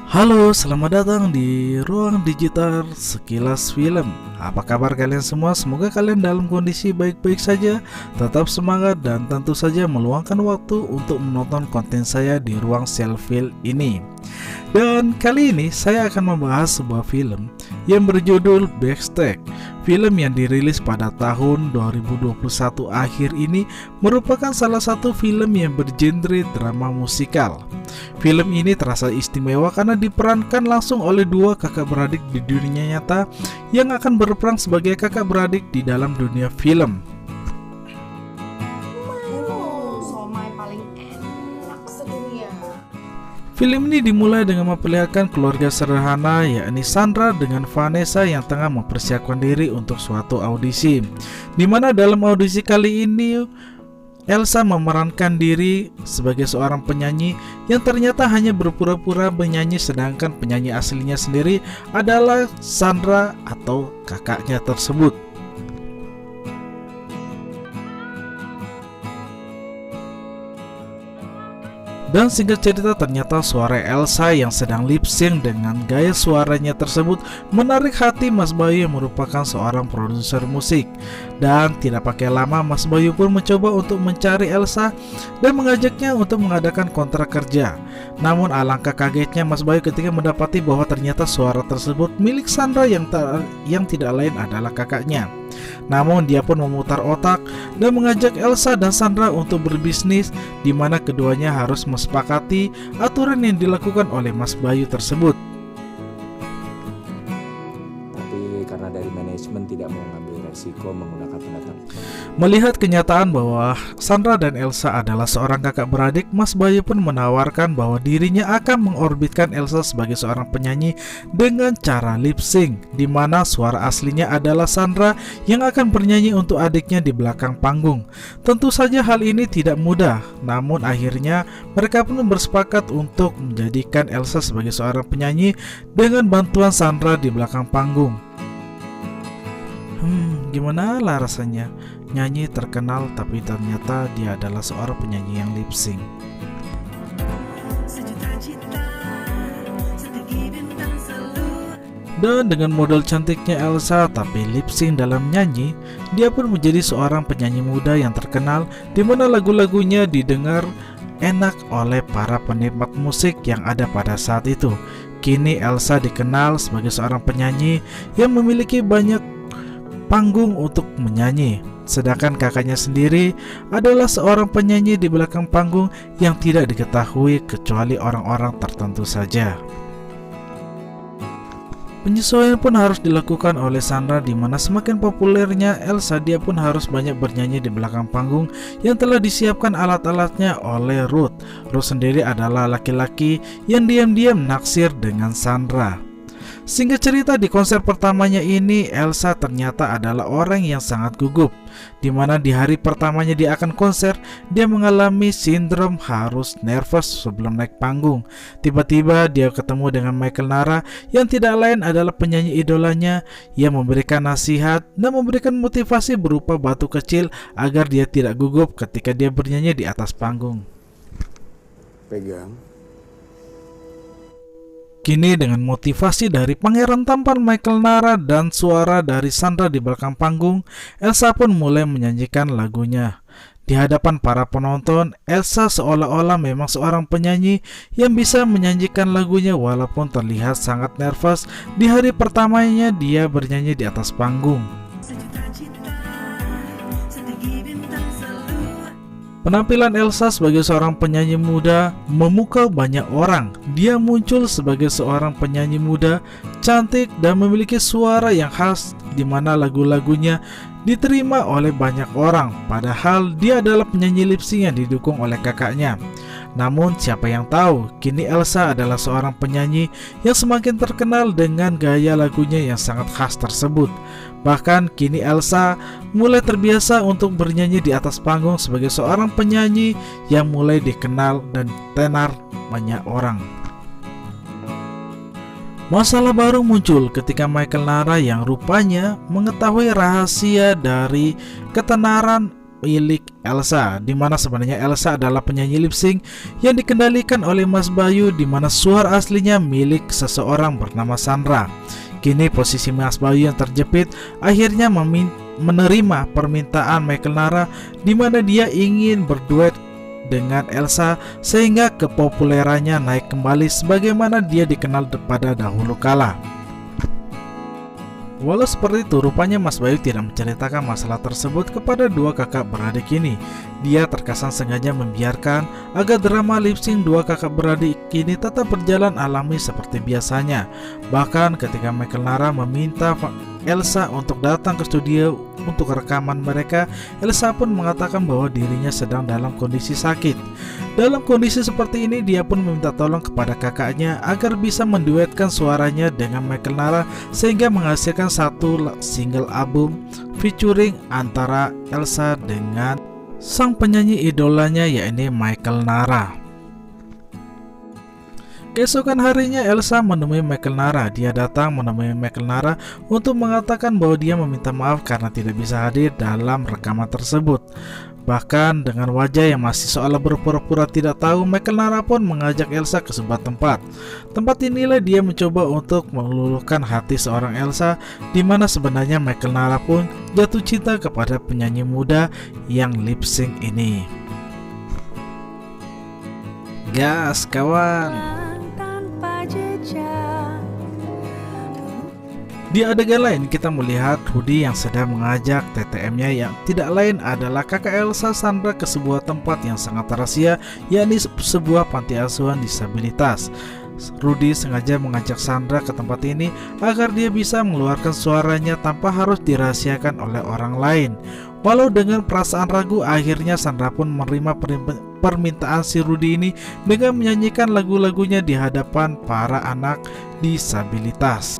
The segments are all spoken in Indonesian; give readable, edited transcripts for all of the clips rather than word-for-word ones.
Halo, selamat datang di Ruang Digital Sekilas Film. Apa kabar kalian semua? Semoga kalian dalam kondisi baik-baik saja, tetap semangat dan tentu saja meluangkan waktu untuk menonton konten saya di Ruang Selfie ini. Dan kali ini saya akan membahas sebuah film yang berjudul Backstage. Film yang dirilis pada tahun 2021 akhir ini merupakan salah satu film yang bergenre drama musikal. Film ini terasa istimewa karena diperankan langsung oleh dua kakak beradik di dunia nyata yang akan berperang sebagai kakak beradik di dalam dunia film. Somai paling enak sedunia. Film ini dimulai dengan memperlihatkan keluarga sederhana, yakni Sandra dengan Vanessa yang tengah mempersiapkan diri untuk suatu audisi. Di mana dalam audisi kali ini Elsa memerankan diri sebagai seorang penyanyi yang ternyata hanya berpura-pura menyanyi, sedangkan penyanyi aslinya sendiri adalah Sandra atau kakaknya tersebut. Dan singkat cerita, ternyata suara Elsa yang sedang lip sync dengan gaya suaranya tersebut menarik hati Mas Bayu yang merupakan seorang produser musik. Dan tidak pakai lama, Mas Bayu pun mencoba untuk mencari Elsa dan mengajaknya untuk mengadakan kontrak kerja. Namun alangkah kagetnya Mas Bayu ketika mendapati bahwa ternyata suara tersebut milik Sandra yang tidak lain adalah kakaknya. Namun dia pun memutar otak dan mengajak Elsa dan Sandra untuk berbisnis, di mana keduanya harus mesepakati aturan yang dilakukan oleh Mas Bayu tersebut. Tapi karena dari manajemen tidak mau mengambil resiko menggunakan pendatang. Melihat kenyataan bahwa Sandra dan Elsa adalah seorang kakak beradik, Mas Bayu pun menawarkan bahwa dirinya akan mengorbitkan Elsa sebagai seorang penyanyi dengan cara lip sync, di mana suara aslinya adalah Sandra yang akan bernyanyi untuk adiknya di belakang panggung. Tentu saja hal ini tidak mudah, namun akhirnya mereka pun bersepakat untuk menjadikan Elsa sebagai seorang penyanyi dengan bantuan Sandra di belakang panggung. Gimana lah rasanya nyanyi terkenal tapi ternyata dia adalah seorang penyanyi yang lip sync. Dan dengan model cantiknya Elsa tapi lip sync dalam nyanyi, dia pun menjadi seorang penyanyi muda yang terkenal, di mana lagu-lagunya didengar enak oleh para penikmat musik yang ada pada saat itu. Kini Elsa dikenal sebagai seorang penyanyi yang memiliki banyak panggung untuk menyanyi, sedangkan kakaknya sendiri adalah seorang penyanyi di belakang panggung yang tidak diketahui kecuali orang-orang tertentu saja. Penyesuaian pun harus dilakukan oleh Sandra, di mana semakin populernya Elsa, dia pun harus banyak bernyanyi di belakang panggung yang telah disiapkan alat-alatnya oleh Ruth. Ruth sendiri adalah laki-laki yang diam-diam naksir dengan Sandra. Singkat cerita, di konser pertamanya ini Elsa ternyata adalah orang yang sangat gugup, di mana di hari pertamanya dia akan konser, dia mengalami sindrom harus nervous sebelum naik panggung. Tiba-tiba dia ketemu dengan Michael Nara yang tidak lain adalah penyanyi idolanya, yang memberikan nasihat dan memberikan motivasi berupa batu kecil agar dia tidak gugup ketika dia bernyanyi di atas panggung. Pegang. Kini dengan motivasi dari pangeran tampan Michael Nara dan suara dari Sandra di belakang panggung, Elsa pun mulai menyanyikan lagunya. Di hadapan para penonton, Elsa seolah-olah memang seorang penyanyi yang bisa menyanyikan lagunya walaupun terlihat sangat nervous di hari pertamanya dia bernyanyi di atas panggung. Penampilan Elsa sebagai seorang penyanyi muda memukau banyak orang. Dia muncul sebagai seorang penyanyi muda, cantik dan memiliki suara yang khas, di mana lagu-lagunya diterima oleh banyak orang. Padahal dia adalah penyanyi lip sync yang didukung oleh kakaknya. Namun siapa yang tahu, kini Elsa adalah seorang penyanyi yang semakin terkenal dengan gaya lagunya yang sangat khas tersebut. Bahkan kini Elsa mulai terbiasa untuk bernyanyi di atas panggung sebagai seorang penyanyi yang mulai dikenal dan tenar banyak orang. Masalah baru muncul ketika Michael Nara yang rupanya mengetahui rahasia dari ketenaran milik Elsa, di mana sebenarnya Elsa adalah penyanyi lip sync yang dikendalikan oleh Mas Bayu, di mana suara aslinya milik seseorang bernama Sandra. Kini posisi Mas Bayu yang terjepit akhirnya menerima permintaan Michael Nara, di mana dia ingin berduet dengan Elsa sehingga kepopulerannya naik kembali sebagaimana dia dikenal pada dahulu kala. Walau seperti itu, rupanya Mas Bayu tidak menceritakan masalah tersebut kepada dua kakak beradik ini. Dia terkesan sengaja membiarkan agar drama lip sync dua kakak beradik ini tetap berjalan alami seperti biasanya. Bahkan ketika Michael Nara meminta Elsa untuk datang ke studio untuk rekaman mereka, Elsa pun mengatakan bahwa dirinya sedang dalam kondisi sakit. Dalam kondisi seperti ini, dia pun meminta tolong kepada kakaknya agar bisa menduetkan suaranya dengan Michael Nara sehingga menghasilkan satu single album featuring antara Elsa dengan sang penyanyi idolanya, yakni Michael Nara. Keesokan harinya Elsa menemui Michael Nara. Dia datang menemui Michael Nara untuk mengatakan bahwa dia meminta maaf karena tidak bisa hadir dalam rekaman tersebut. Bahkan dengan wajah yang masih seolah berpura-pura tidak tahu, Michael Nara pun mengajak Elsa ke sebuah tempat. Tempat inilah dia mencoba untuk meluluhkan hati seorang Elsa, di mana sebenarnya Michael Nara pun jatuh cinta kepada penyanyi muda yang lip sync ini. Gas kawan. Di adegan lain kita melihat Rudy yang sedang mengajak TTM-nya yang tidak lain adalah kakak Elsa, Sandra, ke sebuah tempat yang sangat rahasia, yakni sebuah panti asuhan disabilitas. Rudy sengaja mengajak Sandra ke tempat ini agar dia bisa mengeluarkan suaranya tanpa harus dirahasiakan oleh orang lain. Walau dengan perasaan ragu, akhirnya Sandra pun menerima permintaan si Rudy ini dengan menyanyikan lagu-lagunya di hadapan para anak disabilitas.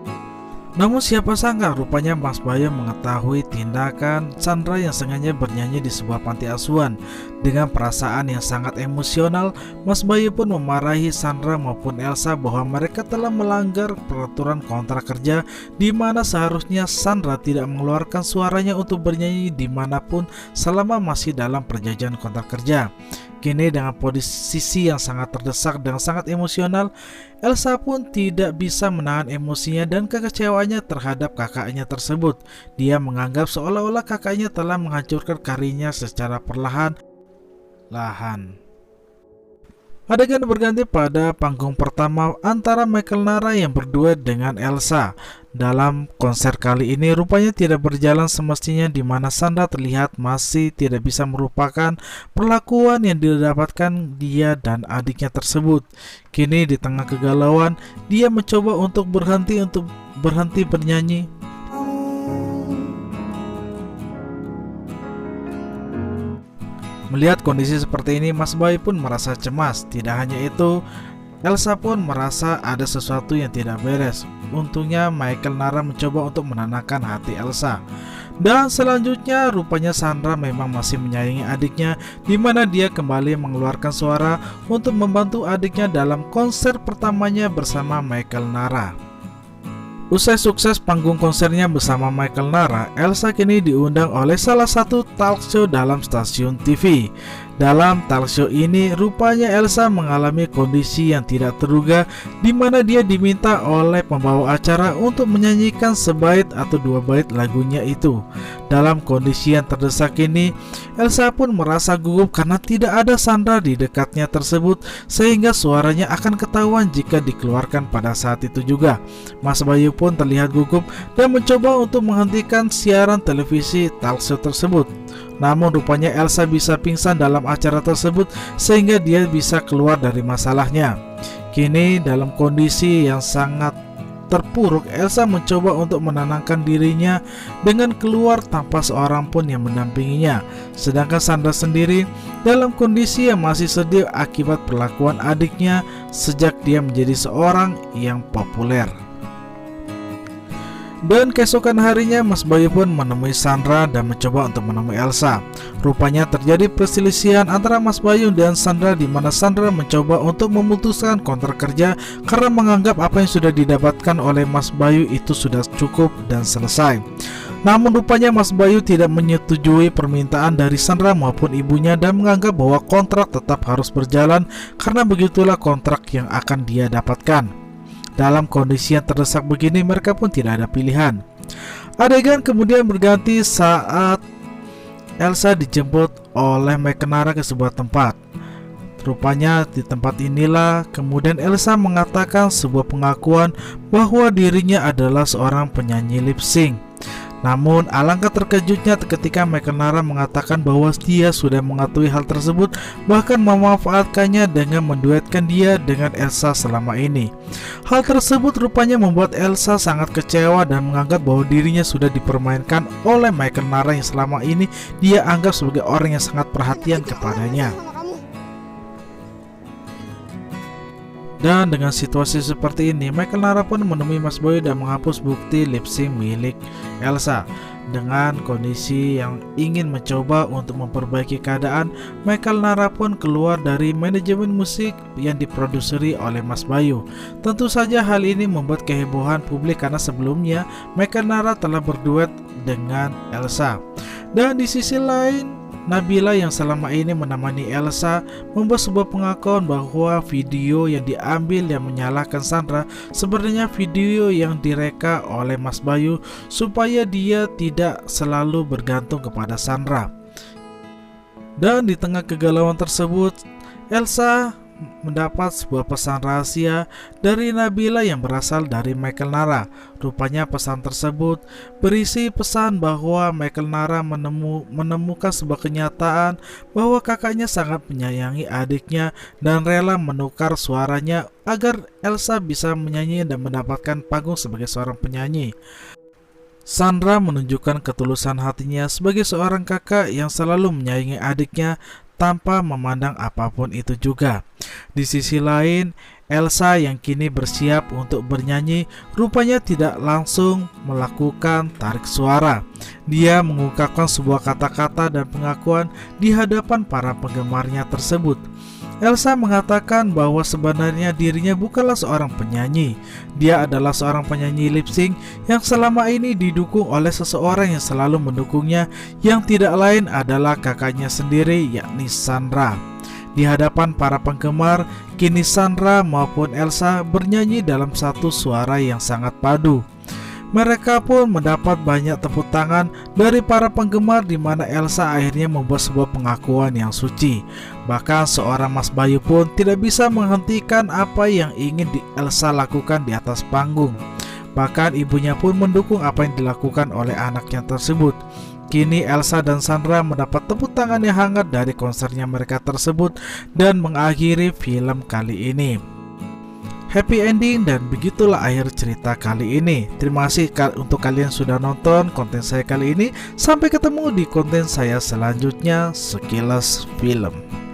Namun siapa sangka rupanya Mas Bayu mengetahui tindakan Sandra yang sengaja bernyanyi di sebuah panti asuhan. Dengan perasaan yang sangat emosional, Mas Bayu pun memarahi Sandra maupun Elsa bahwa mereka telah melanggar peraturan kontrak kerja, di mana seharusnya Sandra tidak mengeluarkan suaranya untuk bernyanyi dimanapun selama masih dalam perjanjian kontrak kerja. Kini dengan posisi yang sangat terdesak dan sangat emosional, Elsa pun tidak bisa menahan emosinya dan kekecewaannya terhadap kakaknya tersebut. Dia menganggap seolah-olah kakaknya telah menghancurkan karirnya secara perlahan-lahan. Adegan berganti pada panggung pertama antara Michael Nara yang berduet dengan Elsa. Dalam konser kali ini rupanya tidak berjalan semestinya, di mana Sandra terlihat masih tidak bisa merupakan perlakuan yang didapatkan dia dan adiknya tersebut. Kini di tengah kegalauan, dia mencoba untuk berhenti bernyanyi. Melihat kondisi seperti ini, Mas Bayu pun merasa cemas. Tidak hanya itu, Elsa pun merasa ada sesuatu yang tidak beres. Untungnya Michael Nara mencoba untuk menenangkan hati Elsa. Dan selanjutnya rupanya Sandra memang masih menyayangi adiknya, di mana dia kembali mengeluarkan suara untuk membantu adiknya dalam konser pertamanya bersama Michael Nara. Usai sukses panggung konsernya bersama Michael Nara, Elsa kini diundang oleh salah satu talk show dalam stasiun TV. Dalam talk show ini rupanya Elsa mengalami kondisi yang tidak terduga, di mana dia diminta oleh pembawa acara untuk menyanyikan sebait atau dua bait lagunya itu. Dalam kondisi yang terdesak ini, Elsa pun merasa gugup karena tidak ada Sandra di dekatnya tersebut, sehingga suaranya akan ketahuan jika dikeluarkan pada saat itu juga. Mas Bayu pun terlihat gugup dan mencoba untuk menghentikan siaran televisi talk show tersebut. Namun rupanya Elsa bisa pingsan dalam acara tersebut sehingga dia bisa keluar dari masalahnya. Kini dalam kondisi yang sangat terpuruk, Elsa mencoba untuk menenangkan dirinya dengan keluar tanpa seorang pun yang mendampinginya. Sedangkan Sandra sendiri dalam kondisi yang masih sedih akibat perlakuan adiknya sejak dia menjadi seorang yang populer. Dan keesokan harinya Mas Bayu pun menemui Sandra dan mencoba untuk menemui Elsa. Rupanya terjadi perselisihan antara Mas Bayu dan Sandra, di mana Sandra mencoba untuk memutuskan kontrak kerja karena menganggap apa yang sudah didapatkan oleh Mas Bayu itu sudah cukup dan selesai. Namun rupanya Mas Bayu tidak menyetujui permintaan dari Sandra maupun ibunya dan menganggap bahwa kontrak tetap harus berjalan karena begitulah kontrak yang akan dia dapatkan. Dalam kondisi yang terdesak begini, mereka pun tidak ada pilihan. Adegan kemudian berganti saat Elsa dijemput oleh McNara ke sebuah tempat. Rupanya di tempat inilah kemudian Elsa mengatakan sebuah pengakuan bahwa dirinya adalah seorang penyanyi lip sync. Namun alangkah terkejutnya ketika McNara mengatakan bahwa dia sudah mengetahui hal tersebut, bahkan memanfaatkannya dengan menduetkan dia dengan Elsa selama ini. Hal tersebut rupanya membuat Elsa sangat kecewa dan menganggap bahwa dirinya sudah dipermainkan oleh McNara yang selama ini dia anggap sebagai orang yang sangat perhatian kepadanya. Dan dengan situasi seperti ini, McNara pun menemui Mas Bayu dan menghapus bukti lip sync milik Elsa. Dengan kondisi yang ingin mencoba untuk memperbaiki keadaan, McNara pun keluar dari manajemen musik yang diproduseri oleh Mas Bayu. Tentu saja hal ini membuat kehebohan publik karena sebelumnya McNara telah berduet dengan Elsa. Dan di sisi lain, Nabila yang selama ini menemani Elsa membuat sebuah pengakuan bahwa video yang diambil yang menyalahkan Sandra sebenarnya video yang direka oleh Mas Bayu supaya dia tidak selalu bergantung kepada Sandra. Dan di tengah kegalauan tersebut, Elsa mendapat sebuah pesan rahasia dari Nabila yang berasal dari McNara. Rupanya pesan tersebut berisi pesan bahwa McNara menemukan sebuah kenyataan bahwa kakaknya sangat menyayangi adiknya dan rela menukar suaranya agar Elsa bisa menyanyi dan mendapatkan panggung sebagai seorang penyanyi. Sandra menunjukkan ketulusan hatinya sebagai seorang kakak yang selalu menyayangi adiknya tanpa memandang apapun itu juga. Di sisi lain, Elsa yang kini bersiap untuk bernyanyi rupanya tidak langsung melakukan tarik suara. Dia mengungkapkan sebuah kata-kata dan pengakuan di hadapan para penggemarnya tersebut. Elsa mengatakan bahwa sebenarnya dirinya bukanlah seorang penyanyi. Dia adalah seorang penyanyi lip sync yang selama ini didukung oleh seseorang yang selalu mendukungnya, yang tidak lain adalah kakaknya sendiri, yakni Sandra. Di hadapan para penggemar, kini Sandra maupun Elsa bernyanyi dalam satu suara yang sangat padu. Mereka pun mendapat banyak tepuk tangan dari para penggemar, di mana Elsa akhirnya membuat sebuah pengakuan yang suci. Bahkan seorang Mas Bayu pun tidak bisa menghentikan apa yang ingin Elsa lakukan di atas panggung. Bahkan ibunya pun mendukung apa yang dilakukan oleh anaknya tersebut. Kini Elsa dan Sandra mendapat tepuk tangan yang hangat dari konsernya mereka tersebut dan mengakhiri film kali ini. Happy ending, dan begitulah akhir cerita kali ini. Terima kasih untuk kalian sudah nonton konten saya kali ini. Sampai ketemu di konten saya selanjutnya, Sekilas Film.